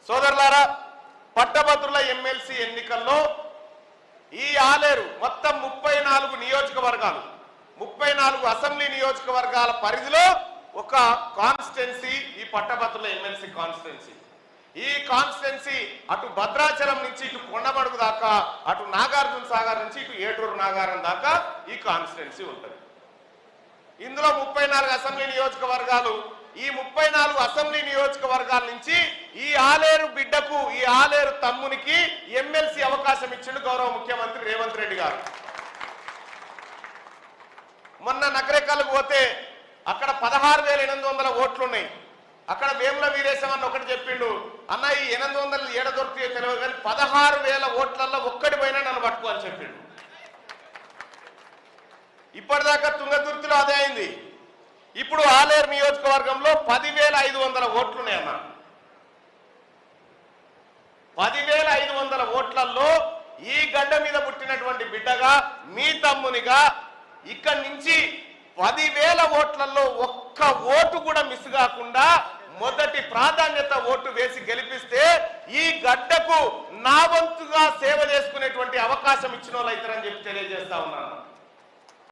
సోదరులారా, పట్టభద్రుల ఎమ్మెల్సీ ఎన్నికల్లో ఈ ఆలేరు మొత్తం 34 నియోజకవర్గాలు 34 అసెంబ్లీ నియోజకవర్గాల పరిధిలో ఒక కాన్స్టిట్యున్సీ ఈ పట్టభద్రుల ఎమ్మెల్సీ కాన్స్టిట్యున్సీ. ఈ కాన్స్టిట్యున్సీ అటు భద్రాచలం నుంచి ఇటు కొండమడుగు దాకా, అటు నాగార్జున సాగర్ నుంచి ఇటు ఏటూరు నాగారం దాకా ఈ కాన్స్టిట్యున్సీ ఉంటుంది. ఇందులో 34 అసెంబ్లీ నియోజకవర్గాలు. ఈ 34 అసెంబ్లీ నియోజకవర్గాల నుంచి ఈ ఆలేరు బిడ్డకు, ఈ ఆలేరు తమ్మునికి ఎమ్మెల్సీ అవకాశం ఇచ్చిండు గౌరవ ముఖ్యమంత్రి రేవంత్ రెడ్డి గారు. మొన్న నగరేకల్కు పోతే అక్కడ 16,800 ఓట్లు ఉన్నాయి. అక్కడ వేముల వీరేశం అన్న ఒకటి చెప్పిండు, అన్న ఈ 800 ఏడ దొరికితే తెలియదు కానీ 16,000 ఓట్లలో ఒక్కటి పోయినా నన్ను పట్టుకో అని చెప్పిండు. ఇప్పటిదాకా తుంగతుర్తిలో అదే అయింది. ఇప్పుడు ఆలేరు నియోజకవర్గంలో 10,500 ఓట్లున్నాయన్న. 10,500 ఓట్లలో ఈ గడ్డ మీద పుట్టినటువంటి బిడ్డగా, మీ తమ్మునిగా ఇక్కడి నుంచి 10,000 ఓట్లలో ఒక్క ఓటు కూడా మిస్ కాకుండా మొదటి ప్రాధాన్యత ఓటు వేసి గెలిపిస్తే ఈ గడ్డకు నా వంతుగా సేవ చేసుకునేటువంటి అవకాశం ఇచ్చిన వాళ్ళు అవుతారని చెప్పి తెలియజేస్తా ఉన్నాను.